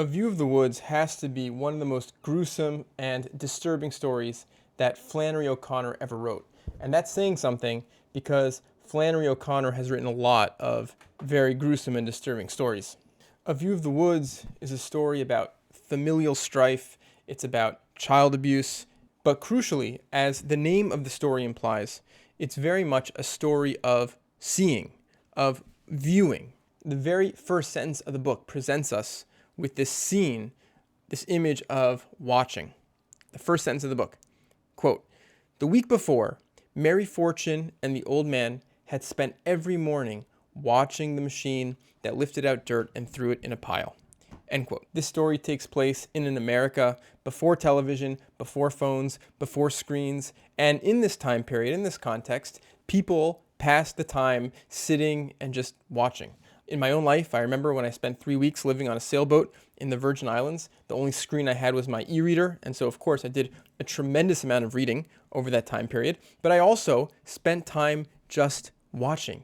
A View of the Woods has to be one of the most gruesome and disturbing stories that Flannery O'Connor ever wrote. And that's saying something because Flannery O'Connor has written a lot of very gruesome and disturbing stories. A View of the Woods is a story about familial strife, it's about child abuse, but crucially, as the name of the story implies, it's very much a story of seeing, of viewing. The very first sentence of the book presents us with this scene, this image of watching. The first sentence of the book, quote, "The week before, Mary Fortune and the old man had spent every morning watching the machine that lifted out dirt and threw it in a pile." End quote. This story takes place in an America before television, before phones, before screens, and in this time period, in this context, people passed the time sitting and just watching. In my own life, I remember when I spent 3 weeks living on a sailboat in the Virgin Islands, the only screen I had was my e-reader, and so of course I did a tremendous amount of reading over that time period, but I also spent time just watching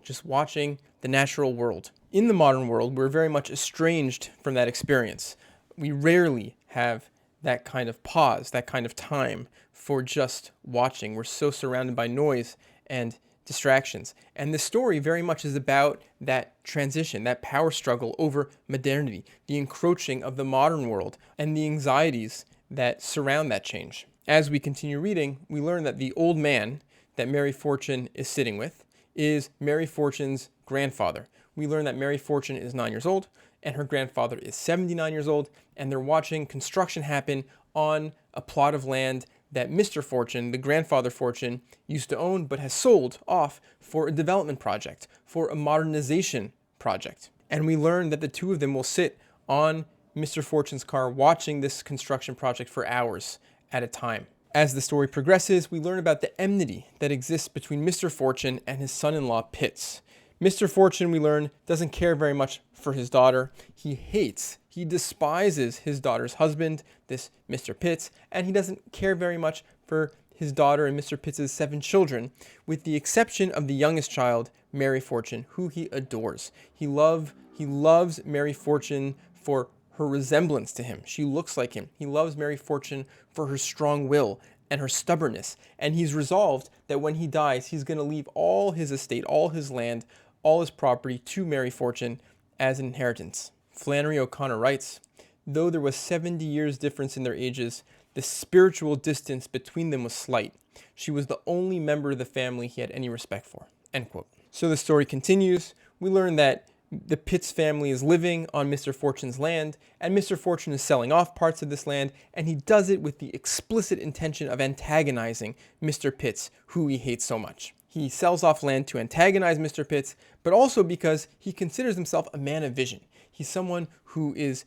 the natural world. In the modern world, we're very much estranged from that experience. We rarely have that kind of pause, that kind of time for just watching. We're so surrounded by noise and distractions. And the story very much is about that transition, that power struggle over modernity, the encroaching of the modern world, and the anxieties that surround that change. As we continue reading, we learn that the old man that Mary Fortune is sitting with is Mary Fortune's grandfather. We learn that Mary Fortune is 9 years old, and her grandfather is 79 years old, and they're watching construction happen on a plot of land that Mr. Fortune, the grandfather Fortune, used to own but has sold off for a development project, for a modernization project. And we learn that the two of them will sit on Mr. Fortune's car watching this construction project for hours at a time. As the story progresses, we learn about the enmity that exists between Mr. Fortune and his son-in-law Pitts. Mr. Fortune, we learn, doesn't care very much for his daughter. He despises his daughter's husband, this Mr. Pitts, and he doesn't care very much for his daughter and Mr. Pitts' 7 children, with the exception of the youngest child, Mary Fortune, who he adores. He loves Mary Fortune for her resemblance to him. She looks like him. He loves Mary Fortune for her strong will and her stubbornness, and he's resolved that when he dies, he's going to leave all his estate, all his land, all his property to Mary Fortune as an inheritance. Flannery O'Connor writes, "Though there was 70 years difference in their ages, the spiritual distance between them was slight. She was the only member of the family he had any respect for." End quote. So the story continues. We learn that the Pitts family is living on Mr. Fortune's land, and Mr. Fortune is selling off parts of this land, and he does it with the explicit intention of antagonizing Mr. Pitts, who he hates so much. He sells off land to antagonize Mr. Pitts, but also because he considers himself a man of vision. He's someone who is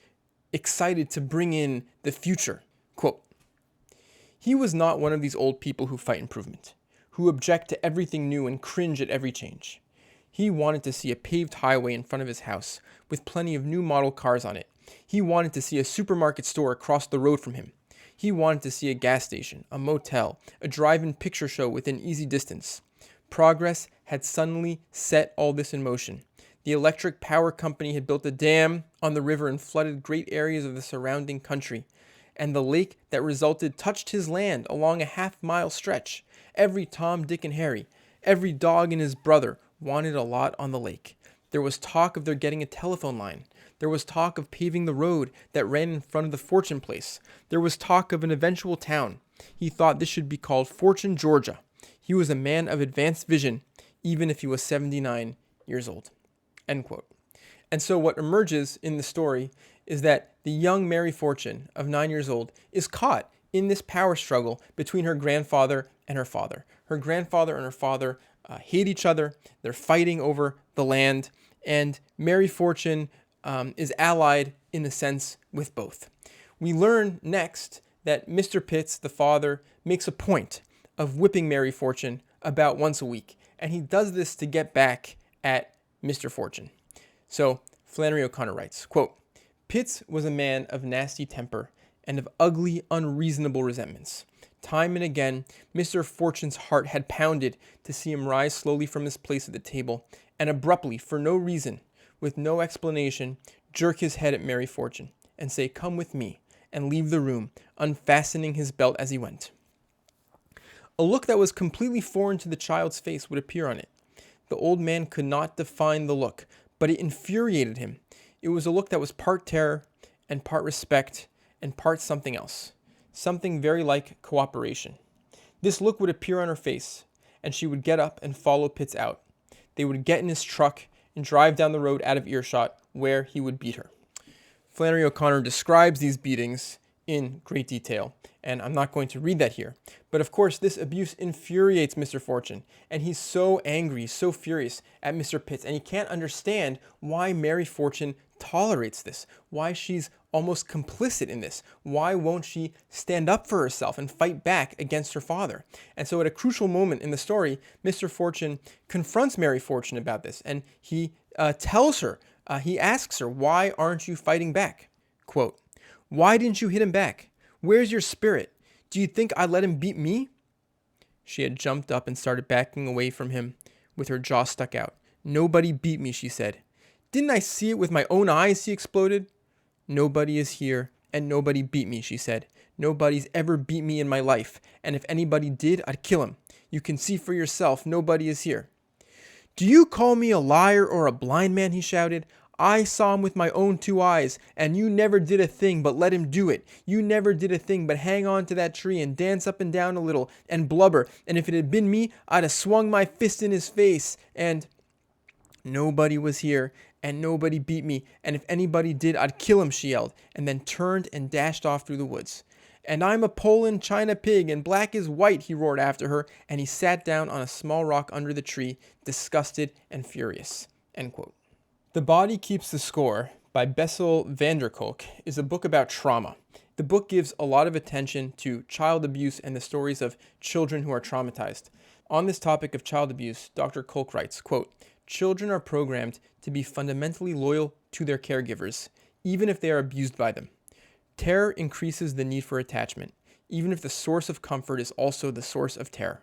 excited to bring in the future. Quote, "He was not one of these old people who fight improvement, who object to everything new and cringe at every change. He wanted to see a paved highway in front of his house with plenty of new model cars on it. He wanted to see a supermarket store across the road from him. He wanted to see a gas station, a motel, a drive-in picture show within easy distance. Progress had suddenly set all this in motion. The electric power company had built a dam on the river and flooded great areas of the surrounding country. And the lake that resulted touched his land along a half-mile stretch. Every Tom, Dick, and Harry, every dog and his brother wanted a lot on the lake. There was talk of their getting a telephone line. There was talk of paving the road that ran in front of the Fortune place. There was talk of an eventual town. He thought this should be called Fortune, Georgia. He was a man of advanced vision, even if he was 79 years old." End quote. And so what emerges in the story is that the young Mary Fortune of 9 years old is caught in this power struggle between her grandfather and her father. Her grandfather and her father hate each other. They're fighting over the land, and Mary Fortune is allied in a sense with both. We learn next that Mr. Pitts, the father, makes a point of whipping Mary Fortune about once a week, and he does this to get back at Mr. Fortune. So Flannery O'Connor writes, quote, "Pitts was a man of nasty temper and of ugly, unreasonable resentments. Time and again, Mr. Fortune's heart had pounded to see him rise slowly from his place at the table and abruptly, for no reason, with no explanation, jerk his head at Mary Fortune, and say, "Come with me," and leave the room, unfastening his belt as he went. A look that was completely foreign to the child's face would appear on it. The old man could not define the look, but it infuriated him. It was a look that was part terror and part respect and part something else, something very like cooperation. This look would appear on her face, and she would get up and follow Pitts out. They would get in his truck and drive down the road out of earshot, where he would beat her. Flannery O'Connor describes these beatings in great detail, and I'm not going to read that here. But of course, this abuse infuriates Mr. Fortune, and he's so angry, so furious at Mr. Pitts, and he can't understand why Mary Fortune tolerates this, why she's almost complicit in this. Why won't she stand up for herself and fight back against her father? And so at a crucial moment in the story, Mr. Fortune confronts Mary Fortune about this, and he tells her, he asks her, "Why aren't you fighting back?" Quote, "Why didn't you hit him back? Where's your spirit? Do you think I'd let him beat me?" She had jumped up and started backing away from him with her jaw stuck out. "Nobody beat me," she said. "Didn't I see it with my own eyes?" he exploded. "Nobody is here, and nobody beat me," she said. "Nobody's ever beat me in my life, and if anybody did, I'd kill him. You can see for yourself, nobody is here." "Do you call me a liar or a blind man?" he shouted. "I saw him with my own 2 eyes, and you never did a thing but let him do it. You never did a thing but hang on to that tree and dance up and down a little and blubber, and if it had been me, I'd have swung my fist in his face, and nobody was here, and nobody beat me, and if anybody did, I'd kill him," she yelled, and then turned and dashed off through the woods. "And I'm a Poland China pig, and black is white," he roared after her, and he sat down on a small rock under the tree, disgusted and furious. End quote. The Body Keeps the Score by Bessel van der Kolk is a book about trauma. The book gives a lot of attention to child abuse and the stories of children who are traumatized. On this topic of child abuse, Dr. Kolk writes, quote, "Children are programmed to be fundamentally loyal to their caregivers, even if they are abused by them. Terror increases the need for attachment, even if the source of comfort is also the source of terror.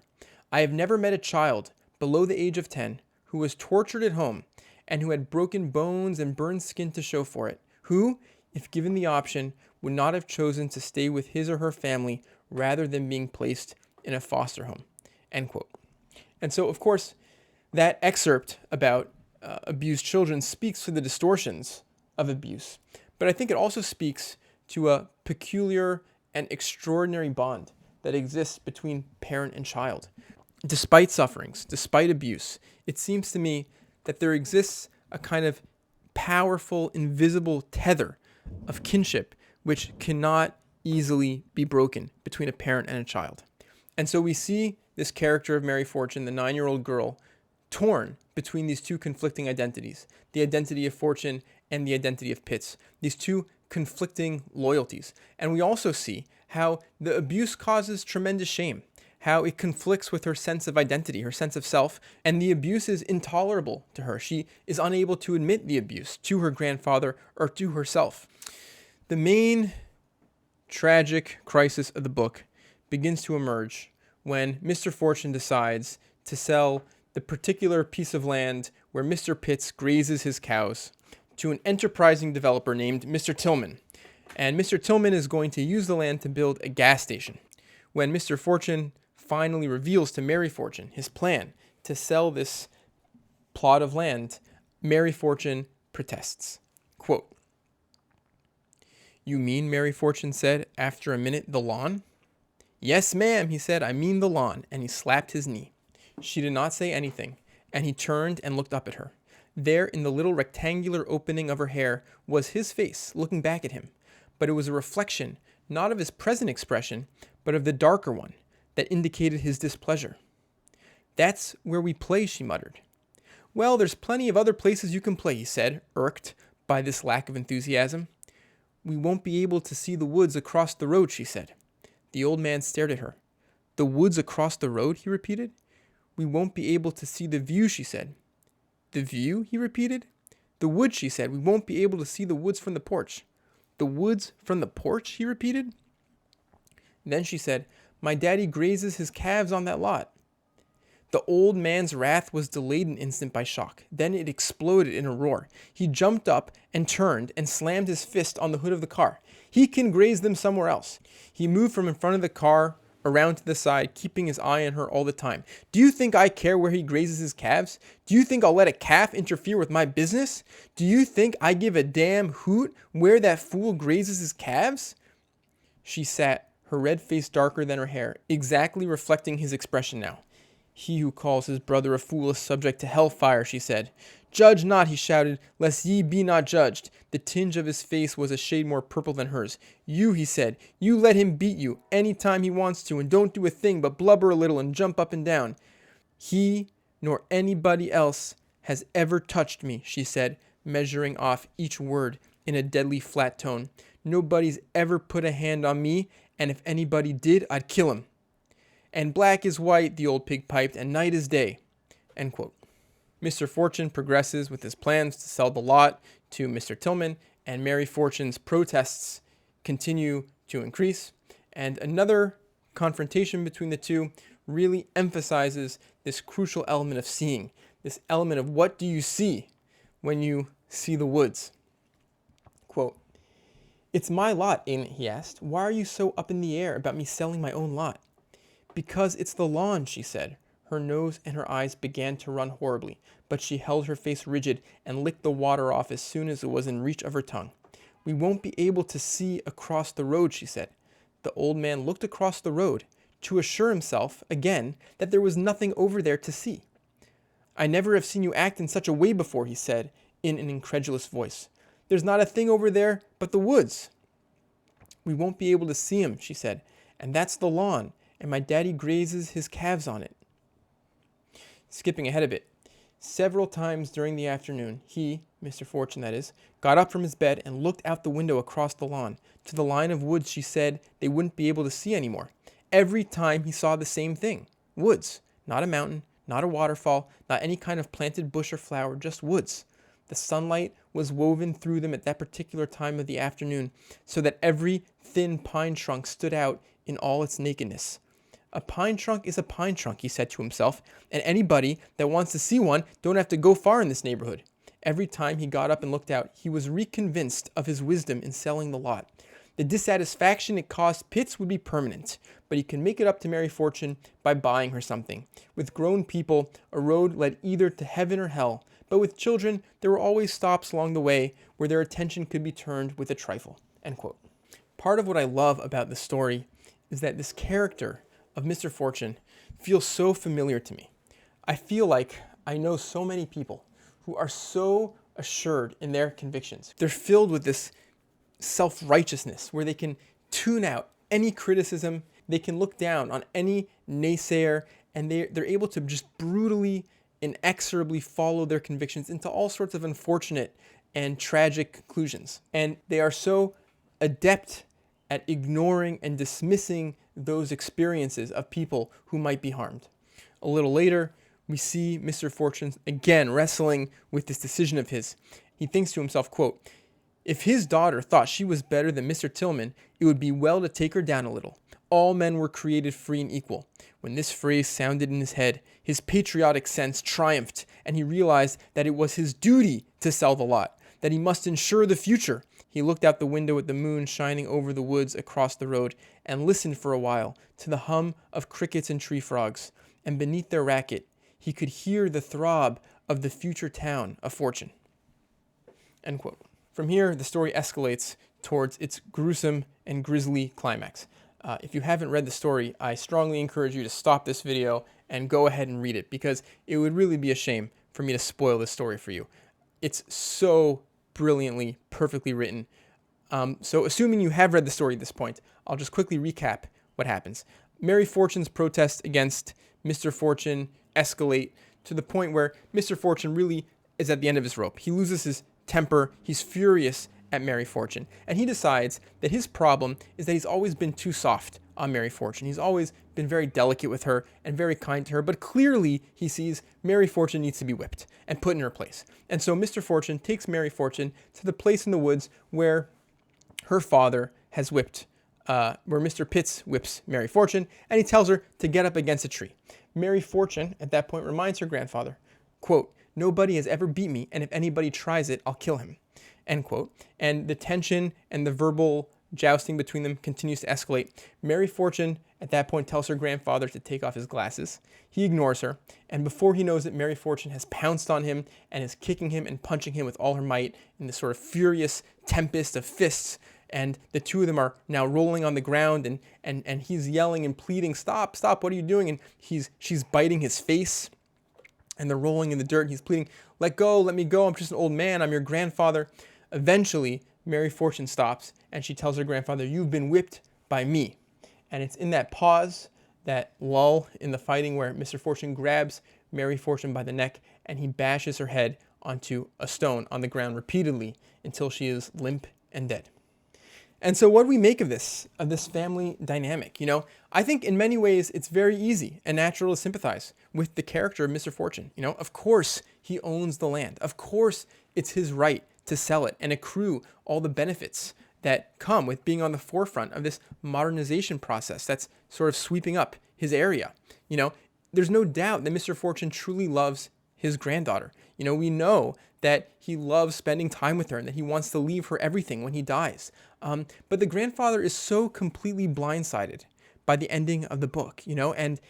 I have never met a child below the age of 10 who was tortured at home and who had broken bones and burned skin to show for it, who, if given the option, would not have chosen to stay with his or her family rather than being placed in a foster home." End quote. And so, of course, that excerpt about abused children speaks to the distortions of abuse, but I think it also speaks to a peculiar and extraordinary bond that exists between parent and child. Despite sufferings, despite abuse, it seems to me that there exists a kind of powerful, invisible tether of kinship which cannot easily be broken between a parent and a child. And so we see this character of Mary Fortune, the 9-year-old girl, torn between these two conflicting identities, the identity of Fortune and the identity of Pitts, these two conflicting loyalties. And we also see how the abuse causes tremendous shame, how it conflicts with her sense of identity, her sense of self, and the abuse is intolerable to her. She is unable to admit the abuse to her grandfather or to herself. The main tragic crisis of the book begins to emerge when Mr. Fortune decides to sell the particular piece of land where Mr. Pitts grazes his cows to an enterprising developer named Mr. Tillman. And Mr. Tillman is going to use the land to build a gas station. When Mr. Fortune finally reveals to Mary Fortune his plan to sell this plot of land, Mary Fortune protests. Quote, "You mean," Mary Fortune said after a minute, "the lawn?" "Yes, ma'am," he said, "I mean the lawn," and he slapped his knee. She did not say anything, and he turned and looked up at her. There, in the little rectangular opening of her hair, was his face, looking back at him. But it was a reflection, not of his present expression, but of the darker one, that indicated his displeasure. "That's where we play," she muttered. "Well, there's plenty of other places you can play," he said, irked by this lack of enthusiasm. "We won't be able to see the woods across the road," she said. The old man stared at her. "The woods across the road?" he repeated. "We won't be able to see the view," she said. "The view?" he repeated. "The woods," she said. "We won't be able to see the woods from the porch." "The woods from the porch?" he repeated. Then she said, "My daddy grazes his calves on that lot." The old man's wrath was delayed an instant by shock. Then it exploded in a roar. He jumped up and turned and slammed his fist on the hood of the car. He can graze them somewhere else. He moved from in front of the car around to the side, keeping his eye on her all the time. Do you think I care where he grazes his calves? Do you think I'll let a calf interfere with my business? Do you think I give a damn hoot where that fool grazes his calves? She sat, her red face darker than her hair, exactly reflecting his expression now. He who calls his brother a fool is subject to hellfire, she said. Judge not, he shouted, lest ye be not judged. The tinge of his face was a shade more purple than hers. You, he said, you let him beat you any time he wants to, and don't do a thing but blubber a little and jump up and down. He nor anybody else has ever touched me, she said, measuring off each word in a deadly flat tone. Nobody's ever put a hand on me, and if anybody did, I'd kill him. And black is white, the old pig piped, and night is day. End quote. Mr. Fortune progresses with his plans to sell the lot to Mr. Tillman, and Mary Fortune's protests continue to increase. And another confrontation between the two really emphasizes this crucial element of seeing, this element of what do you see when you see the woods. Quote, "It's my lot, ain't it?" he asked. "Why are you so up in the air about me selling my own lot?" "Because it's the lawn," she said. Her nose and her eyes began to run horribly, but she held her face rigid and licked the water off as soon as it was in reach of her tongue. "We won't be able to see across the road," she said. The old man looked across the road to assure himself, again, that there was nothing over there to see. "I never have seen you act in such a way before," he said in an incredulous voice. "There's not a thing over there but the woods." "We won't be able to see him," she said, "and that's the lawn, and my daddy grazes his calves on it." Skipping ahead a bit, several times during the afternoon, he, Mr. Fortune that is, got up from his bed and looked out the window across the lawn to the line of woods she said they wouldn't be able to see anymore. Every time he saw the same thing, woods, not a mountain, not a waterfall, not any kind of planted bush or flower, just woods. The sunlight was woven through them at that particular time of the afternoon, so that every thin pine trunk stood out in all its nakedness. "A pine trunk is a pine trunk," he said to himself, "and anybody that wants to see one don't have to go far in this neighborhood." Every time he got up and looked out, he was reconvinced of his wisdom in selling the lot. The dissatisfaction it caused Pitts would be permanent, but he could make it up to Mary Fortune by buying her something. With grown people, a road led either to heaven or hell, but with children, there were always stops along the way where their attention could be turned with a trifle. End quote. Part of what I love about this story is that this character of Mr. Fortune feels so familiar to me. I feel like I know so many people who are so assured in their convictions. They're filled with this self-righteousness where they can tune out any criticism, they can look down on any naysayer, and they're able to just brutally, inexorably follow their convictions into all sorts of unfortunate and tragic conclusions. And they are so adept at ignoring and dismissing those experiences of people who might be harmed. A little later, we see Mr. Fortune again wrestling with this decision of his. He thinks to himself, quote, "If his daughter thought she was better than Mr. Tillman, it would be well to take her down a little. All men were created free and equal." When this phrase sounded in his head, his patriotic sense triumphed, and he realized that it was his duty to sell the lot, that he must ensure the future. He looked out the window at the moon shining over the woods across the road and listened for a while to the hum of crickets and tree frogs, and beneath their racket, he could hear the throb of the future town of Fortune. End quote. From here, the story escalates towards its gruesome and grisly climax. If you haven't read the story, I strongly encourage you to stop this video and go ahead and read it, because it would really be a shame for me to spoil this story for you. It's so brilliantly, perfectly written. So assuming you have read the story at this point, I'll just quickly recap what happens. Mary Fortune's protests against Mr. Fortune escalate to the point where Mr. Fortune really is at the end of his rope. He loses his temper. He's furious at Mary Fortune, and he decides that his problem is that he's always been too soft on Mary Fortune. He's always been very delicate with her and very kind to her, but clearly he sees Mary Fortune needs to be whipped and put in her place. And so Mr. Fortune takes Mary Fortune to the place in the woods where her father has whipped, where Mr. Pitts whips Mary Fortune, and he tells her to get up against a tree. Mary Fortune at that point reminds her grandfather, quote, "Nobody has ever beat me, and if anybody tries it, I'll kill him," end quote. And the tension and the verbal jousting between them continues to escalate. Mary Fortune at that point tells her grandfather to take off his glasses. He ignores her, and before he knows it, Mary Fortune has pounced on him and is kicking him and punching him with all her might in this sort of furious tempest of fists. And the two of them are now rolling on the ground, and he's yelling and pleading, "Stop, stop, what are you doing?" And she's biting his face, and they're rolling in the dirt, and he's pleading, "Let go, let me go, I'm just an old man, I'm your grandfather." Eventually, Mary Fortune stops, and she tells her grandfather, "You've been whipped by me." And it's in that pause, that lull in the fighting, where Mr. Fortune grabs Mary Fortune by the neck, and he bashes her head onto a stone on the ground repeatedly until she is limp and dead. And so what do we make of this family dynamic? I think in many ways it's very easy and natural to sympathize with the character of Mr. Fortune. Of course he owns the land. Of course it's his right to sell it and accrue all the benefits that come with being on the forefront of this modernization process that's sort of sweeping up his area. There's no doubt that Mr. Fortune truly loves his granddaughter. We know that he loves spending time with her and that he wants to leave her everything when he dies. But the grandfather is so completely blindsided by the ending of the book, and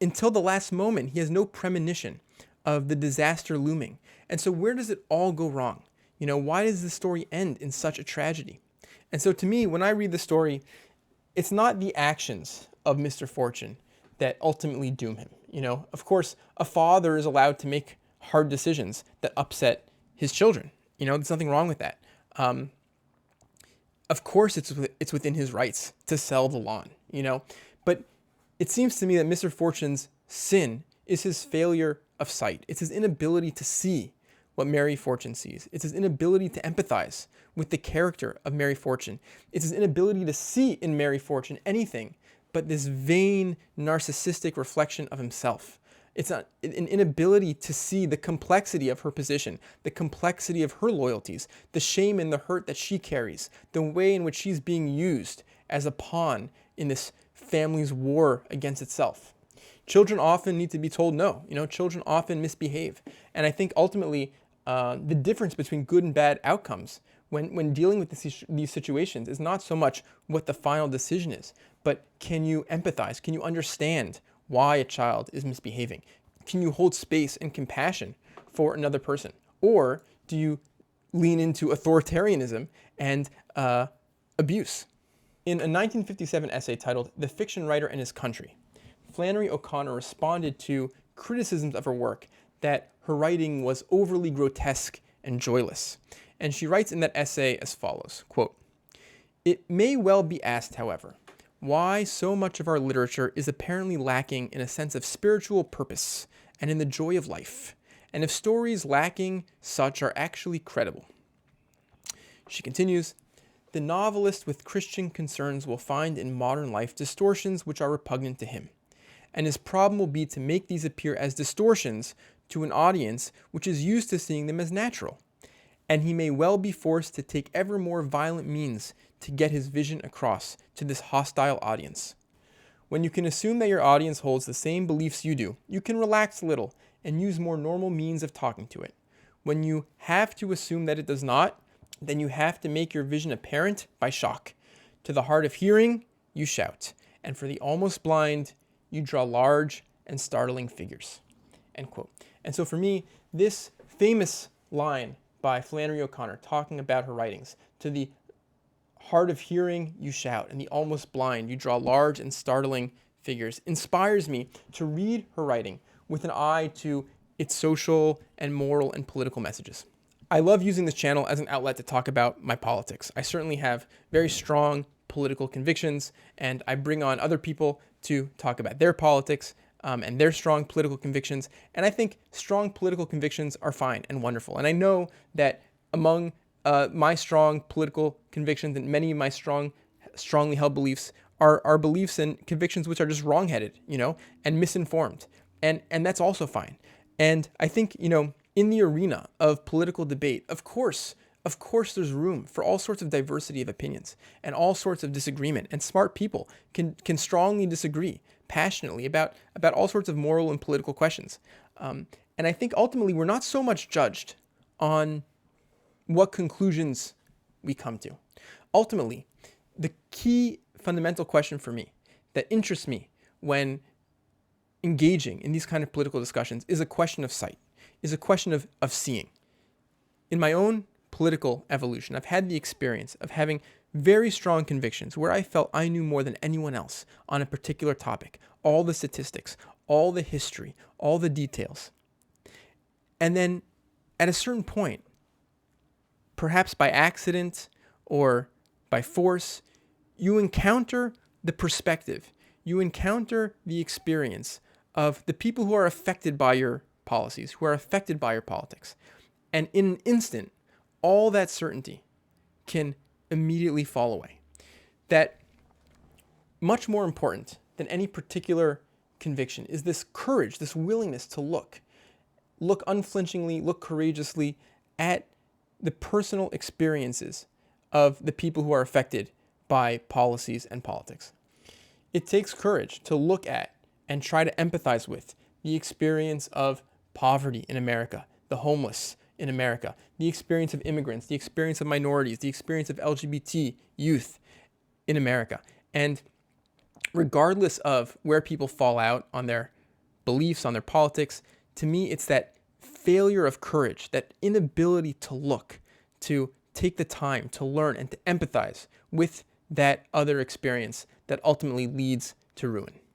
until the last moment, he has no premonition of the disaster looming. And so where does it all go wrong? Why does the story end in such a tragedy? And so to me, when I read the story, it's not the actions of Mr. Fortune that ultimately doom him. Of course, a father is allowed to make hard decisions that upset his children. There's nothing wrong with that. Of course, it's within his rights to sell the lawn, But it seems to me that Mr. Fortune's sin is his failure of sight. It's his inability to see what Mary Fortune sees. It's his inability to empathize with the character of Mary Fortune. It's his inability to see in Mary Fortune anything but this vain, narcissistic reflection of himself. It's an inability to see the complexity of her position, the complexity of her loyalties, the shame and the hurt that she carries, the way in which she's being used as a pawn in this family's war against itself. Children often need to be told no. Children often misbehave. And I think ultimately the difference between good and bad outcomes when dealing with these situations is not so much what the final decision is, but can you empathize? Can you understand why a child is misbehaving? Can you hold space and compassion for another person? Or do you lean into authoritarianism and abuse? In a 1957 essay titled "The Fiction Writer and His Country," Flannery O'Connor responded to criticisms of her work that her writing was overly grotesque and joyless. And she writes in that essay as follows, quote, "It may well be asked, however, why so much of our literature is apparently lacking in a sense of spiritual purpose and in the joy of life, and if stories lacking such are actually credible." She continues, "The novelist with Christian concerns will find in modern life distortions which are repugnant to him, and his problem will be to make these appear as distortions to an audience which is used to seeing them as natural, and he may well be forced to take ever more violent means to get his vision across to this hostile audience. When you can assume that your audience holds the same beliefs you do, you can relax a little and use more normal means of talking to it. When you have to assume that it does not, then you have to make your vision apparent by shock. To the hard of hearing, you shout, and for the almost blind, you draw large and startling figures." End quote. And so for me, this famous line by Flannery O'Connor talking about her writings, "To the hard of hearing, you shout, and the almost blind, you draw large and startling figures," inspires me to read her writing with an eye to its social and moral and political messages. I love using this channel as an outlet to talk about my politics. I certainly have very strong political convictions, and I bring on other people to talk about their politics and their strong political convictions. And I think strong political convictions are fine and wonderful. And I know that among my strong political convictions and many of my strongly held beliefs are beliefs and convictions which are just wrongheaded, and misinformed. And that's also fine. And I think, in the arena of political debate, of course, Of course, there's room for all sorts of diversity of opinions and all sorts of disagreement, and smart people can strongly disagree passionately about all sorts of moral and political questions. And I think ultimately we're not so much judged on what conclusions we come to. Ultimately, the key fundamental question for me that interests me when engaging in these kind of political discussions is a question of sight, is a question of seeing. In my own political evolution, I've had the experience of having very strong convictions where I felt I knew more than anyone else on a particular topic, all the statistics, all the history, all the details. And then at a certain point, perhaps by accident or by force, you encounter the perspective, you encounter the experience of the people who are affected by your policies, who are affected by your politics. And in an instant, all that certainty can immediately fall away. That much more important than any particular conviction is this courage, this willingness to look unflinchingly, look courageously at the personal experiences of the people who are affected by policies and politics. It takes courage to look at and try to empathize with the experience of poverty in America, the homeless in America, the experience of immigrants, the experience of minorities, the experience of LGBT youth in America. And regardless of where people fall out on their beliefs, on their politics, to me, it's that failure of courage, that inability to look, to take the time to learn and to empathize with that other experience that ultimately leads to ruin.